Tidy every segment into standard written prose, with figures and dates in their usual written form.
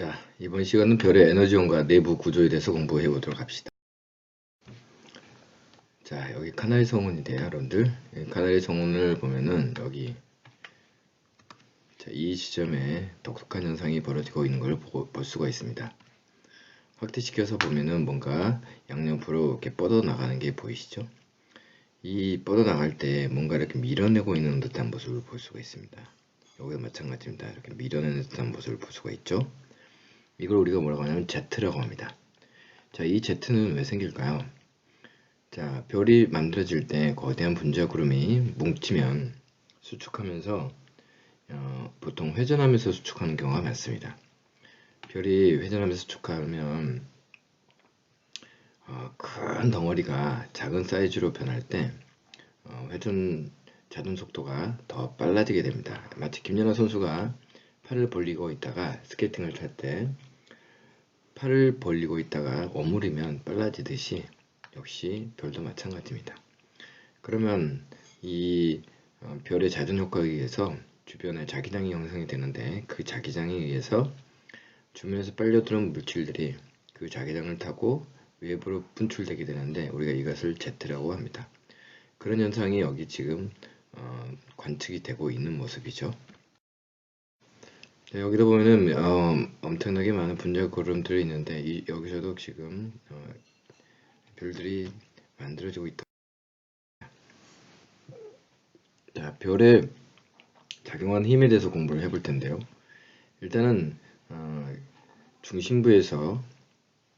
자, 이번 시간은 별의 에너지원과 내부 구조에 대해서 공부해 보도록 합시다. 자, 여기 카나리 성운인데요, 여러분들. 카나리 성운을 보면은 여기 자, 이 지점에 독특한 현상이 벌어지고 있는 걸 볼 수가 있습니다. 확대시켜서 보면은 뭔가 양옆으로 이렇게 뻗어나가는 게 보이시죠? 이 뻗어나갈 때 뭔가 이렇게 밀어내고 있는 듯한 모습을 볼 수가 있습니다. 여기도 마찬가지입니다. 이렇게 밀어내는 듯한 모습을 볼 수가 있죠? 이걸 우리가 뭐라고 하냐면 Z라고 합니다. 자, 이 Z는 왜 생길까요? 자, 별이 만들어질 때 거대한 분자 구름이 뭉치면 수축하면서 보통 회전하면서 수축하는 경우가 많습니다. 별이 회전하면서 수축하면 큰 덩어리가 작은 사이즈로 변할 때 회전 자동 속도가 더 빨라지게 됩니다. 마치 김연아 선수가 팔을 벌리고 있다가 스케이팅을 탈 때 팔을 벌리고 있다가 오므리면 빨라지듯이 역시 별도 마찬가지입니다. 그러면 이 별의 자전 효과에 의해서 주변에 자기장이 형성이 되는데 그 자기장에 의해서 주변에서 빨려드는 물질들이 그 자기장을 타고 외부로 분출되게 되는데 우리가 이것을 Z라고 합니다. 그런 현상이 여기 지금 관측이 되고 있는 모습이죠. 네, 여기다 보면은 엄청나게 많은 분자 구름들이 있는데 여기서도 지금 별들이 만들어지고 있다. 자, 별의 작용하는 힘에 대해서 공부를 해볼 텐데요. 일단은 중심부에서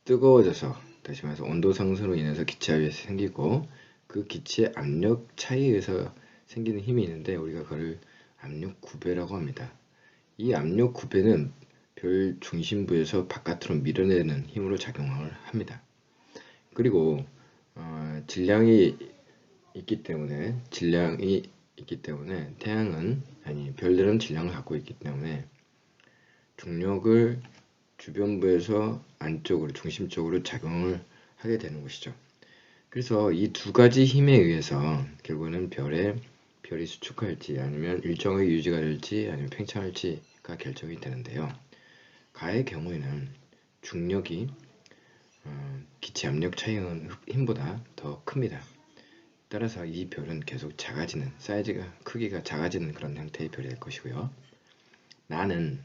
뜨거워져서 다시 말해서 온도 상승으로 인해서 기체압이 생기고 그 기체 압력 차이에 의해서 생기는 힘이 있는데 우리가 그걸 압력 구배라고 합니다. 이 압력 구배는 별 중심부에서 바깥으로 밀어내는 힘으로 작용을 합니다. 그리고 질량이 있기 때문에 태양은 별들은 질량을 갖고 있기 때문에 중력을 주변부에서 안쪽으로 중심 쪽으로 작용을 하게 되는 것이죠. 그래서 이 두 가지 힘에 의해서 결국에는 별이 수축할지 아니면 일정하게 유지가 될지 아니면 팽창할지가 결정이 되는데요. 가의 경우에는 중력이 기체 압력 차이의 힘보다 더 큽니다. 따라서 이 별은 계속 작아지는, 사이즈가 크기가 작아지는 그런 형태의 별이 될 것이고요. 나는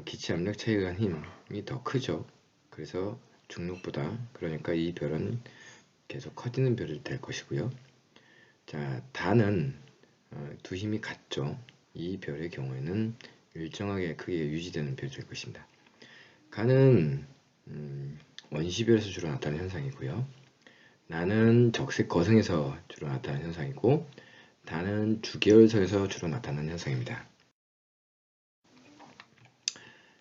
기체 압력 차이에 의한 힘이 더 크죠. 그래서 중력보다, 그러니까 이 별은 계속 커지는 별이 될 것이고요. 자, 다는 두 힘이 같죠. 이 별의 경우에는 일정하게 크기가 유지되는 별이 될 것입니다. 가는 원시별에서 주로 나타나는 현상이고요. 나는 적색 거성에서 주로 나타나는 현상이고 다는 주계열서에서 주로 나타나는 현상입니다.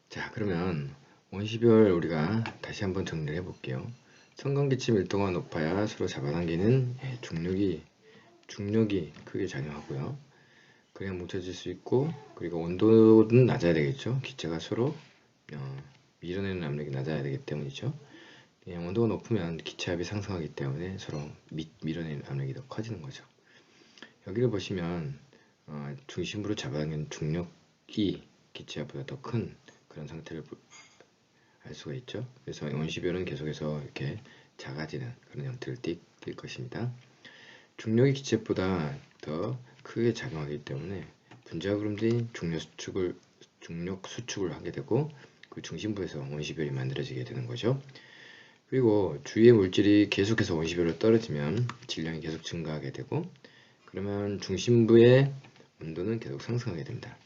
자, 그러면 원시별 우리가 다시 한번 정리를 해볼게요. 성간기체 밀도가 높아야 서로 잡아당기는 중력이 크게 작용하고요. 그래야 뭉쳐질 수 있고, 그리고 온도는 낮아야 되겠죠. 기체가 서로 밀어내는 압력이 낮아야 되기 때문이죠. 그냥 온도가 높으면 기체압이 상승하기 때문에 서로 밀어내는 압력이 더 커지는 거죠. 여기를 보시면 중심으로 잡아당기는 중력이 기체압보다 더 큰 그런 상태를 알 수가 있죠. 그래서 원시별은 계속해서 이렇게 작아지는 그런 형태를 띌 것입니다. 중력이 기체보다 더 크게 작용하기 때문에 분자구름들이 중력 수축을 하게 되고 그 중심부에서 원시별이 만들어지게 되는 거죠. 그리고 주위의 물질이 계속해서 원시별로 떨어지면 질량이 계속 증가하게 되고 그러면 중심부의 온도는 계속 상승하게 됩니다.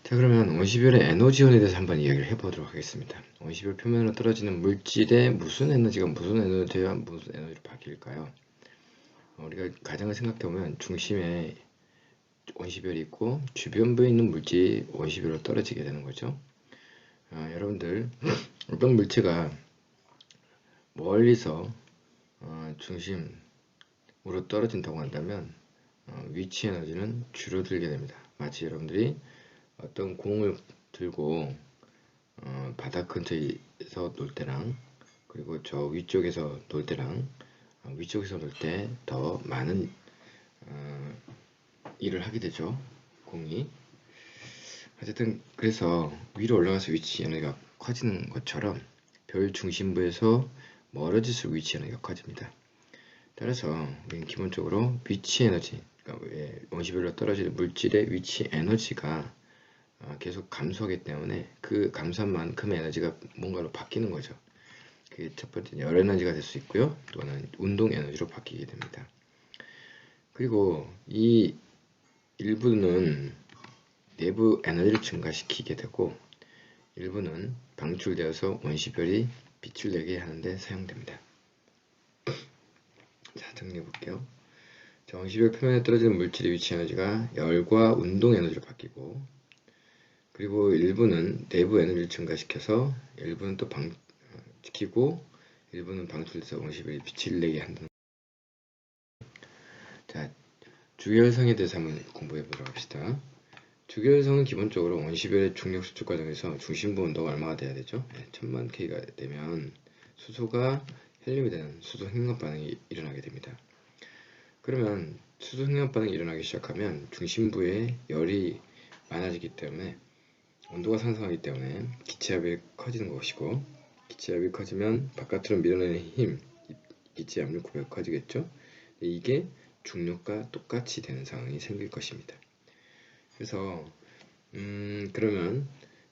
자, 그러면 원시별의 에너지원에 대해서 한번 이야기를 해보도록 하겠습니다. 원시별 표면으로 떨어지는 물질의 무슨 에너지가 무슨 에너지와 무슨 에너지로 바뀔까요? 우리가 가정을 생각해보면 중심에 원시별이 있고 주변부에 있는 물질이 원시별로 떨어지게 되는 거죠. 여러분들 어떤 물체가 멀리서 중심으로 떨어진다고 한다면 위치 에너지는 줄어들게 됩니다. 마치 여러분들이 어떤 공을 들고 바닥 근처에서 놀 때랑 그리고 저 위쪽에서 놀 때랑 위쪽에서 놀 때 더 많은 일을 하게 되죠. 공이. 어쨌든 그래서 위로 올라가서 위치 에너지가 커지는 것처럼 별 중심부에서 멀어질수록 위치 에너지가 커집니다. 따라서 우리는 기본적으로 위치 에너지, 그러니까 원시별로 떨어지는 물질의 위치 에너지가 계속 감소하기 때문에 그 감소한 만큼의 에너지가 뭔가로 바뀌는 거죠. 그게 첫 번째 열 에너지가 될 수 있고요. 또 하나는 운동 에너지로 바뀌게 됩니다. 그리고 이 일부는 내부 에너지를 증가시키게 되고 일부는 방출되어서 원시별이 빛을 내게 하는데 사용됩니다. 자, 정리해 볼게요. 원시별 표면에 떨어지는 물질의 위치 에너지가 열과 운동 에너지로 바뀌고, 그리고 일부는 내부 에너지를 증가시켜서 일부는 또 방지키고 일부는 방출돼서 원시별이 빛을 내게 한다는. 자, 주결성에 대해서 한번 공부해 보도록 합시다. 주결성은 기본적으로 원시별의 중력 수축 과정에서 중심부 온도가 얼마가 돼야 되죠? 1000만 K가 되면 수소가 헬륨이 되는 수소 횡합 반응이 일어나게 됩니다. 그러면 수소 횡합 반응이 일어나기 시작하면 중심부에 열이 많아지기 때문에 온도가 상승하기 때문에 기체압이 커지는 것이고, 기체압이 커지면 바깥으로 밀어내는 힘, 기체 압력 900 커지겠죠? 이게 중력과 똑같이 되는 상황이 생길 것입니다. 그래서 그러면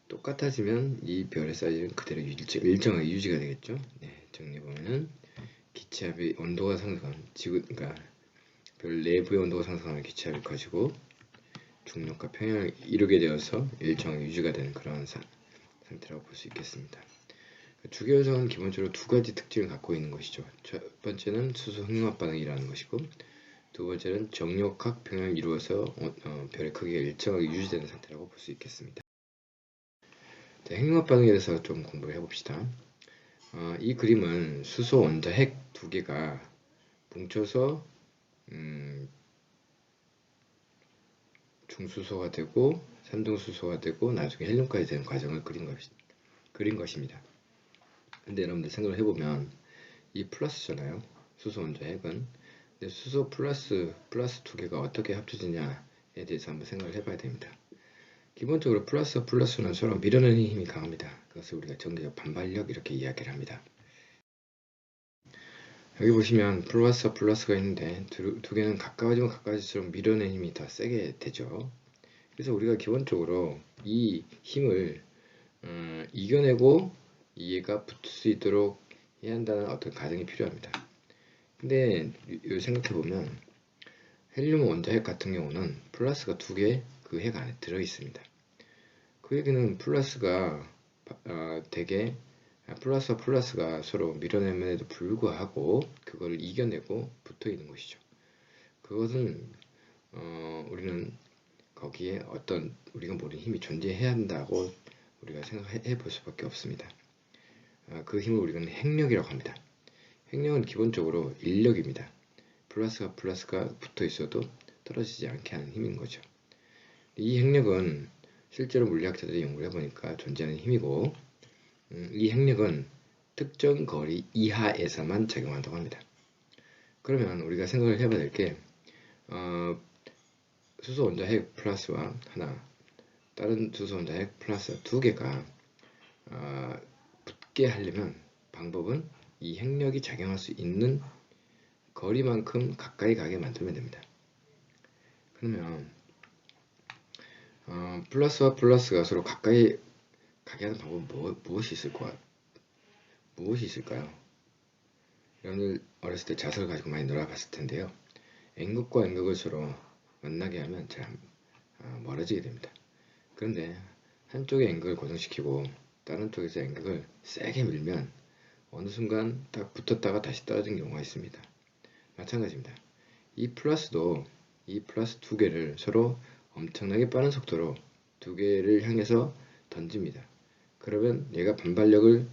똑같아지면 이 별의 사이즈는 그대로 일정하게 유지가 되겠죠. 정리해보면은 기체압이 온도가 상승하면 그러니까 별 내부의 온도가 상승하면 기체압이 커지고 중력과 평형을 이루게 되어서 일정하게 유지가 되는 그런 상태라고 볼 수 있겠습니다. 주결성은 기본적으로 두 가지 특징을 갖고 있는 것이죠. 첫 번째는 수소 횡합 반응이라는 것이고, 두 번째는 정력학 평형을 이루어서 별의 크기가 일정하게 유지되는 상태라고 볼 수 있겠습니다. 자, 횡합 반응에 대해서 좀 공부를 해봅시다. 이 그림은 수소 원자 핵 두 개가 뭉쳐서 중수소가 되고 삼중수소가 되고 나중에 헬륨까지 되는 과정을 그린 것입니다. 근데 여러분들 생각을 해보면 이 플러스잖아요. 수소 원자 핵은. 근데 수소 플러스 두 개가 어떻게 합쳐지냐에 대해서 한번 생각을 해봐야 됩니다. 기본적으로 플러스는 서로 밀어내는 힘이 강합니다. 그것을 우리가 전기적 반발력 이렇게 이야기를 합니다. 여기 보시면 플러스가 있는데 두 개는 가까워지면 가까워질수록 밀어내는 힘이 더 세게 되죠. 그래서 우리가 기본적으로 이 힘을 이겨내고 얘가 붙을 수 있도록 해야 한다는 어떤 가정이 필요합니다. 근데 생각해보면 헬륨 원자 핵 같은 경우는 플러스가 두 개 그 핵 안에 들어있습니다. 그 얘기는 플러스가 되게 플러스와 플러스가 서로 밀어내면에도 불구하고 그걸 이겨내고 붙어있는 것이죠. 그것은 우리는 거기에 어떤 우리가 모르는 힘이 존재해야 한다고 우리가 생각해 볼 수밖에 없습니다. 그 힘을 우리는 핵력이라고 합니다. 핵력은 기본적으로 인력입니다. 플러스가 붙어 있어도 떨어지지 않게 하는 힘인 거죠. 이 핵력은 실제로 물리학자들이 연구를 해보니까 존재하는 힘이고, 이 핵력은 특정 거리 이하에서만 작용한다고 합니다. 그러면 우리가 생각을 해봐야 될 게 수소 원자 핵 플러스와 하나, 다른 수소 원자 핵 플러스 두 개가 붙게 하려면 방법은 이 핵력이 작용할 수 있는 거리만큼 가까이 가게 만들면 됩니다. 그러면 플러스와 플러스가 서로 가까이 가게 하는 방법은 무엇이 있을까요? 여러분들 어렸을 때 자석을 가지고 많이 놀아봤을 텐데요. N극과 N극을 서로 만나게 하면 잘 멀어지게 됩니다. 그런데 한쪽에 N극을 고정시키고 다른 쪽에서 N극을 세게 밀면 어느 순간 딱 붙었다가 다시 떨어진 경우가 있습니다. 마찬가지입니다. 이 플러스 두 개를 서로 엄청나게 빠른 속도로 두 개를 향해서 던집니다. 그러면 얘가 반발력이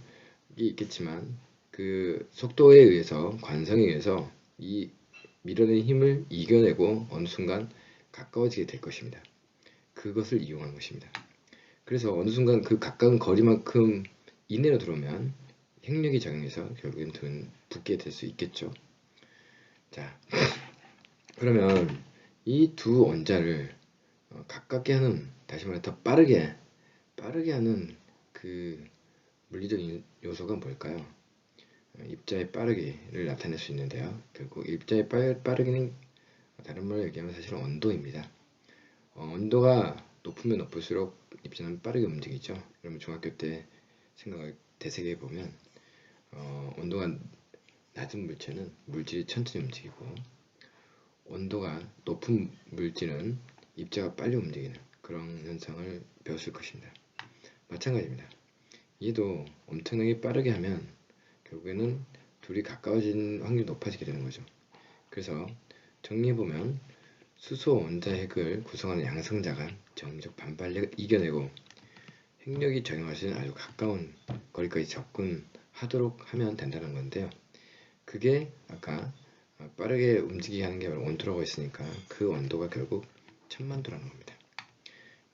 있겠지만 그 속도에 의해서, 관성에 의해서 이 밀어내는 힘을 이겨내고 어느 순간 가까워지게 될 것입니다. 그것을 이용한 것입니다. 그래서 어느 순간 그 가까운 거리만큼 이내로 들어오면 핵력이 작용해서 결국엔 붙게 될 수 있겠죠. 자, 그러면 이 두 원자를 가깝게 하는, 다시 말해 더 빠르게 하는 그 물리적 요소가 뭘까요? 입자의 빠르기를 나타낼 수 있는데요. 결국 입자의 빠르기는 다른 말로 얘기하면 사실은 온도입니다. 온도가 높으면 높을수록 입자는 빠르게 움직이죠. 여러분 중학교 때 생각을 되새겨 보면 온도가 낮은 물체는 물질이 천천히 움직이고, 온도가 높은 물질은 입자가 빨리 움직이는 그런 현상을 배웠을 것입니다. 마찬가지입니다. 얘도 엄청나게 빠르게 하면 결국에는 둘이 가까워진 확률이 높아지게 되는 거죠. 그래서 정리해보면 수소 원자 핵을 구성하는 양성자가 정미적 반발력을 이겨내고 핵력이 적용할 수 있는 아주 가까운 거리까지 접근하도록 하면 된다는 건데요. 그게 아까 빠르게 움직이게 하는 게 온도라고 했으니까 그 온도가 결국 1000만도라는 겁니다.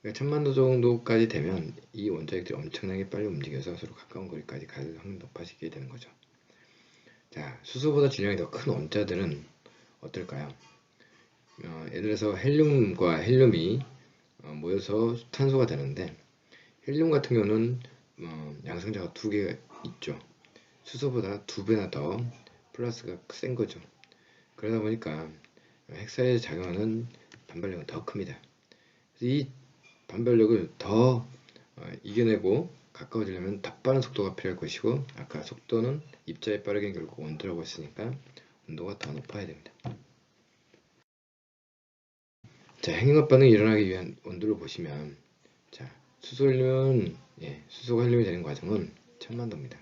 그러니까 1000만도 정도까지 되면 이 원자핵들이 엄청나게 빨리 움직여서 서로 가까운 거리까지 갈 확률이 높아지게 되는 거죠. 자, 수소보다 질량이 더 큰 원자들은 어떨까요? 예를 들어서 헬륨과 헬륨이 모여서 탄소가 되는데, 헬륨 같은 경우는 양성자가 2개가 있죠. 수소보다 2배나 더 플러스가 센 거죠. 그러다 보니까 핵사이에 작용하는 반발력은 더 큽니다. 이 반발력을 더 이겨내고 가까워지려면 더 빠른 속도가 필요할 것이고, 아까 속도는 입자에 빠르게 결국 온도라고 했으니까 온도가 더 높아야 됩니다. 자, 핵융합 반응이 일어나기 위한 온도를 보시면, 자, 수소헬륨은 수소가 헬륨이 되는 과정은 1000만도입니다.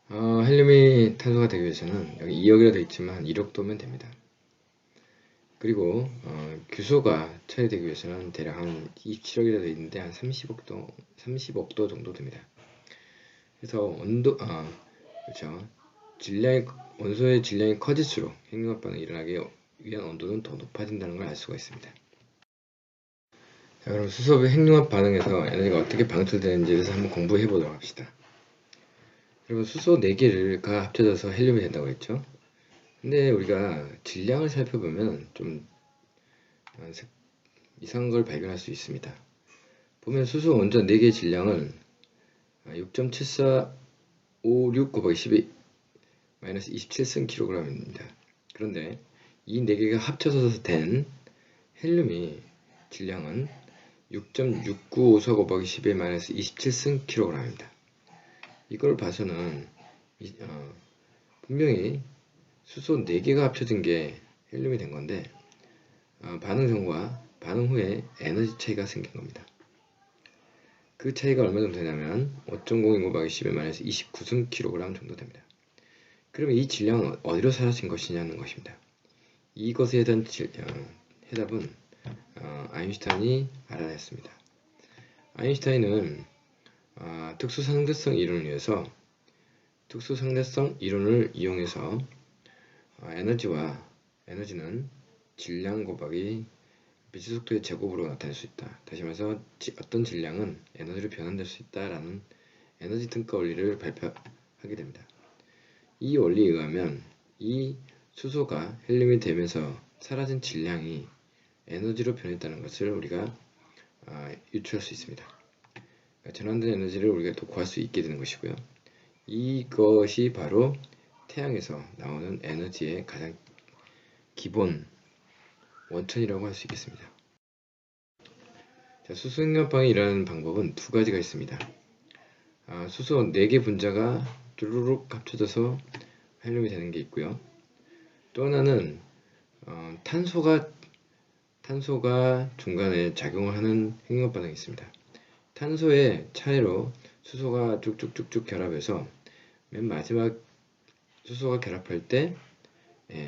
헬륨이 탄소가 되기 위해서는 여기 2억이라 되어 있지만 1억도면 됩니다. 그리고 규소가 처리되기 위해서는 대략 한 27억이라 되어 있는데 한 30억도 정도 됩니다. 그래서 온도 그렇죠. 원소의 질량이 커질수록 핵융합 반응이 일어나기 위한 온도는 더 높아진다는 걸 알 수가 있습니다. 자, 그럼 수소의 핵융합 반응에서 에너지가 어떻게 방출되는지에 대해서 한번 공부해 보도록 합시다. 그리고 수소 4개가 합쳐져서 헬륨이 된다고 했죠. 근데 우리가 질량을 살펴보면 좀 이상한 걸 발견할 수 있습니다. 보면 수소 원자 4개의 질량은 6.7456 곱하기 12 마이너스 27승kg입니다. 그런데 이 4개가 합쳐서 된 헬륨이 질량은 6.6954 곱하기 11 마이너스 27승kg입니다. 이걸 봐서는 분명히 수소 4개가 합쳐진 게 헬륨이 된 건데, 반응 전과 반응 후에 에너지 차이가 생긴 겁니다. 그 차이가 얼마 정도 되냐면 5.02 곱하기 11 마이너스 29승kg 정도 됩니다. 그러면 이 질량은 어디로 사라진 것이냐는 것입니다. 이것에 대한 해답은 아인슈타인이 알아냈습니다. 아인슈타인은 특수상대성 이론을 이용해서 에너지는 질량 곱하기 빛의 속도의 제곱으로 나타낼 수 있다. 다시 말해서 어떤 질량은 에너지로 변환될 수 있다라는 에너지 등가 원리를 발표하게 됩니다. 이 원리에 의하면 이 수소가 헬륨이 되면서 사라진 질량이 에너지로 변했다는 것을 우리가 유추할 수 있습니다. 전환된 에너지를 우리가 또 구할 수 있게 되는 것이고요. 이것이 바로 태양에서 나오는 에너지의 가장 기본 원천이라고 할 수 있겠습니다. 자, 수소 핵융합방이 일어나는 방법은 2가지가 있습니다. 수소 4개 분자가 쭈루룩 합쳐져서 헬륨이 되는 게 있고요. 또 하나는 탄소가 중간에 작용을 하는 핵융합 반응이 있습니다. 탄소의 차이로 수소가 쭉쭉쭉쭉 결합해서 맨 마지막 수소가 결합할 때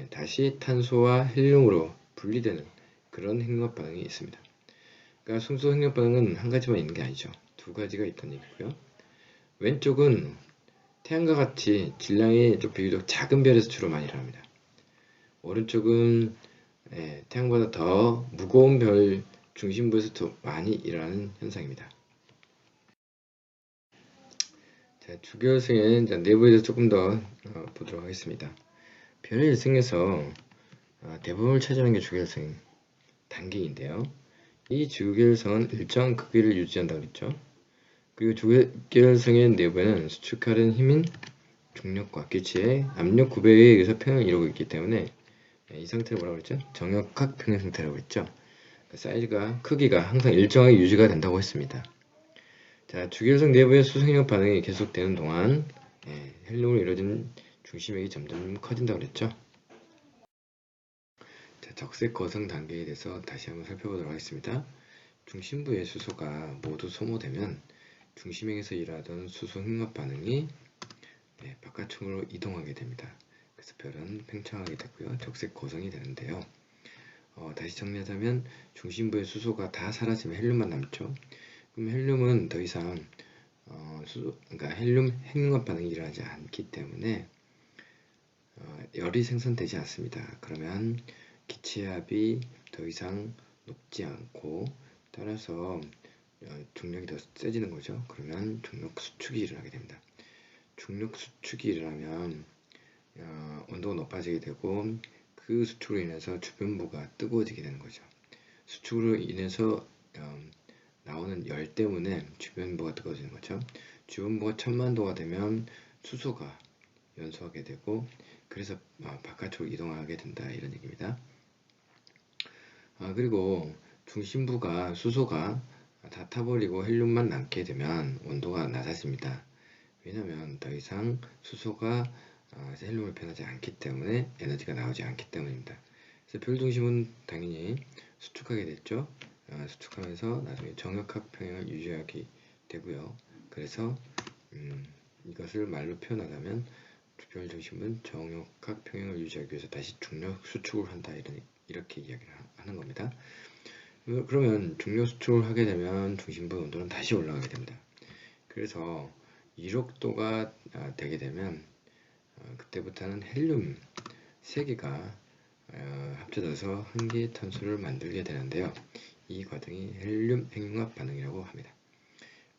다시 탄소와 헬륨으로 분리되는 그런 핵융합 반응이 있습니다. 그러니까 수소 핵융합 반응은 한 가지만 있는 게 아니죠. 2가지가 있다는 얘기고요. 왼쪽은 태양과 같이 질량이 좀 비교적 작은 별에서 주로 많이 일어납니다. 오른쪽은 태양보다 더 무거운 별 중심부에서 더 많이 일어나는 현상입니다. 자, 주교성의 내부에 대해서 조금 더 보도록 하겠습니다. 별의 일생에서 대부분을 차지하는 게 주교성입니다. 단계인데요. 이 주기율성은 일정한 크기를 유지한다고 그랬죠. 그리고 주기율성의 내부에는 수축하는 힘인 중력과 기체의 압력 구배에 의해서 평형을 이루고 있기 때문에 이 상태를 뭐라고 그랬죠? 정역학 평형 상태라고 했죠. 사이즈가, 크기가 항상 일정하게 유지가 된다고 했습니다. 자, 주기율성 내부의 수승력 반응이 계속되는 동안 헬륨으로 이루어진 중심액이 점점 커진다고 그랬죠. 자, 적색 거성 단계에 대해서 다시 한번 살펴보도록 하겠습니다. 중심부의 수소가 모두 소모되면 중심액에서 일어나던 수소 흉합 반응이 바깥쪽으로 이동하게 됩니다. 그래서 별은 팽창하게 되고요. 적색 고성이 되는데요. 다시 정리하자면 중심부의 수소가 다 사라지면 헬륨만 남죠. 그럼 헬륨은 더 이상 그러니까 헬륨 핵융합 반응이 일어나지 않기 때문에 열이 생성되지 않습니다. 그러면 기체압이 더 이상 높지 않고 따라서 중력이 더 세지는 거죠. 그러면 중력 수축이 일어나게 됩니다. 중력 수축이 일어나면 온도가 높아지게 되고 그 수축으로 인해서 주변부가 뜨거워지게 되는 거죠. 수축으로 인해서 나오는 열 때문에 주변부가 뜨거워지는 거죠. 주변부가 1000만도가 되면 수소가 연소하게 되고 그래서 바깥쪽으로 이동하게 된다 이런 얘기입니다. 그리고 중심부가 수소가 다 타버리고 헬륨만 남게 되면 온도가 낮아집니다. 왜냐하면 더 이상 수소가 헬륨을 변하지 않기 때문에 에너지가 나오지 않기 때문입니다. 그래서 별 중심은 당연히 수축하게 됐죠. 수축하면서 나중에 정역학 평형을 유지하게 되고요. 그래서 이것을 말로 표현하자면 별 중심은 정역학 평형을 유지하기 위해서 다시 중력 수축을 한다 이렇게 이야기를 하는 겁니다. 그러면 중력 수축을 하게 되면 중심부 온도는 다시 올라가게 됩니다. 그래서 1억도가 되게 되면 그때부터는 헬륨 3개가 합쳐져서 한 개의 탄소를 만들게 되는데요. 이 과정이 헬륨 핵융합 반응이라고 합니다.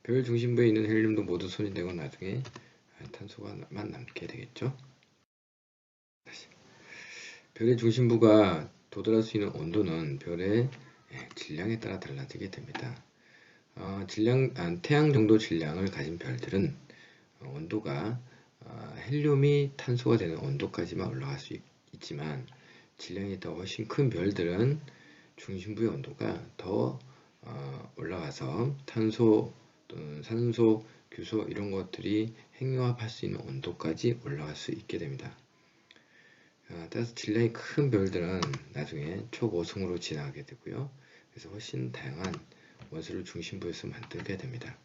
별 중심부에 있는 헬륨도 모두 손이 되고 나중에 탄소가만 남게 되겠죠. 다시. 별의 중심부가 도달할 수 있는 온도는 별의 질량에 따라 달라지게 됩니다. 태양 정도 질량을 가진 별들은 온도가 헬륨이 탄소가 되는 온도까지만 올라갈 수 있지만 질량이 더 훨씬 큰 별들은 중심부의 온도가 더 올라가서 탄소 또는 산소, 규소 이런 것들이 핵융합할 수 있는 온도까지 올라갈 수 있게 됩니다. 따라서 질량이 큰 별들은 나중에 초고성으로 진화하게 되고요. 그래서 훨씬 다양한 원소를 중심부에서 만들게 됩니다.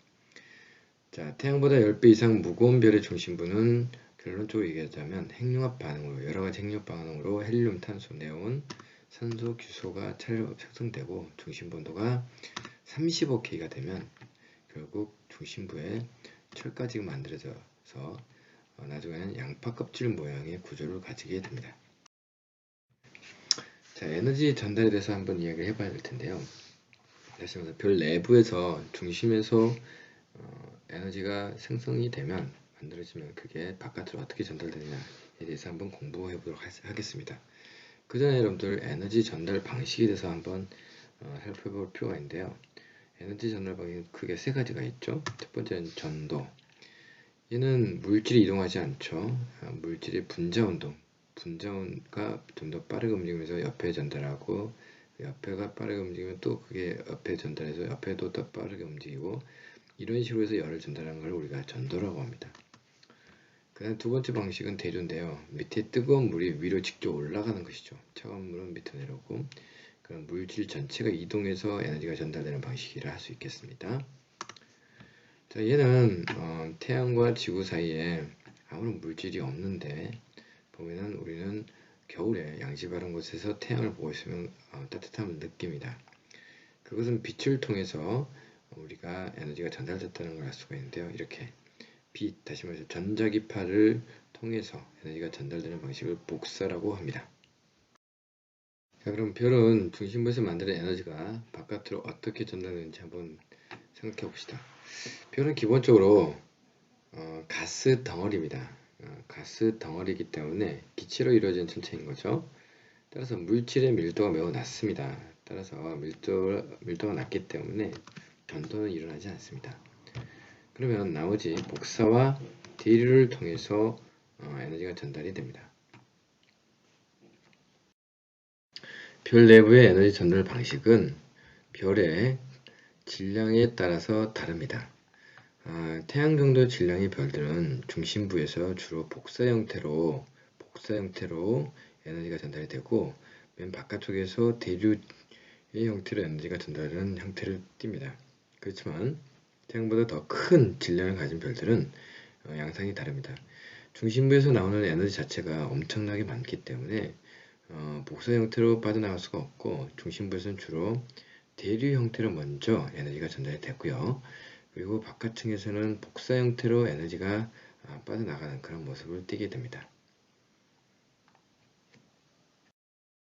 자, 태양보다 10배 이상 무거운 별의 중심부는 결론적으로 얘기하자면 핵융합 반응으로 여러가지 핵융합 반응으로 헬륨, 탄소, 네온, 산소, 규소가 생성되고 중심부 온도가 35K가 되면 결국 중심부에 철까지 만들어져서 나중에는 양파 껍질 모양의 구조를 가지게 됩니다. 자, 에너지 전달에 대해서 한번 이야기를 해봐야 될 텐데요. 다시 말해서 별 내부에서 중심에서 에너지가 생성이 되면 만들어지면 그게 바깥으로 어떻게 전달되느냐에 대해서 한번 공부해 보도록 하겠습니다. 그 전에 여러분들 에너지 전달 방식에 대해서 한번 살펴볼 필요가 있는데요. 에너지 전달 방식은 크게 3가지가 있죠. 첫 번째는 전도. 얘는 물질이 이동하지 않죠. 물질의 분자 운동. 분자가 좀 더 빠르게 움직이면서 옆에 전달하고 옆에가 빠르게 움직이면 또 그게 옆에 전달해서 옆에도 더 빠르게 움직이고 이런 식으로 해서 열을 전달하는 걸 우리가 전도라고 합니다. 그 다음 두 번째 방식은 대조인데요. 밑에 뜨거운 물이 위로 직접 올라가는 것이죠. 차가운 물은 밑으로 내려오고 그런 물질 전체가 이동해서 에너지가 전달되는 방식이라 할 수 있겠습니다. 자, 얘는 태양과 지구 사이에 아무런 물질이 없는데 보면은 우리는 겨울에 양지 바른 곳에서 태양을 보고 있으면 따뜻함을 느낍니다. 그것은 빛을 통해서 우리가 에너지가 전달됐다는 걸 알 수가 있는데요. 이렇게 빛, 다시 말해서 전자기파를 통해서 에너지가 전달되는 방식을 복사라고 합니다. 자, 그럼 별은 중심부에서 만드는 에너지가 바깥으로 어떻게 전달되는지 한번 생각해 봅시다. 별은 기본적으로 가스 덩어리입니다. 가스 덩어리이기 때문에 기체로 이루어진 천체인 거죠. 따라서 물질의 밀도가 매우 낮습니다. 따라서 밀도가 낮기 때문에 전도는 일어나지 않습니다. 그러면 나머지 복사와 대류를 통해서 에너지가 전달이 됩니다. 별 내부의 에너지 전달 방식은 별의 질량에 따라서 다릅니다. 태양 정도 질량의 별들은 중심부에서 주로 복사 형태로 에너지가 전달이 되고, 맨 바깥쪽에서 대류의 형태로 에너지가 전달하는 형태를 띱니다. 그렇지만 태양보다 더 큰 질량을 가진 별들은 양상이 다릅니다. 중심부에서 나오는 에너지 자체가 엄청나게 많기 때문에 복사 형태로 빠져나갈 수가 없고, 중심부에서는 주로 대류 형태로 먼저 에너지가 전달이 되고요. 그리고 바깥층에서는 복사 형태로 에너지가 빠져나가는 그런 모습을 띠게 됩니다.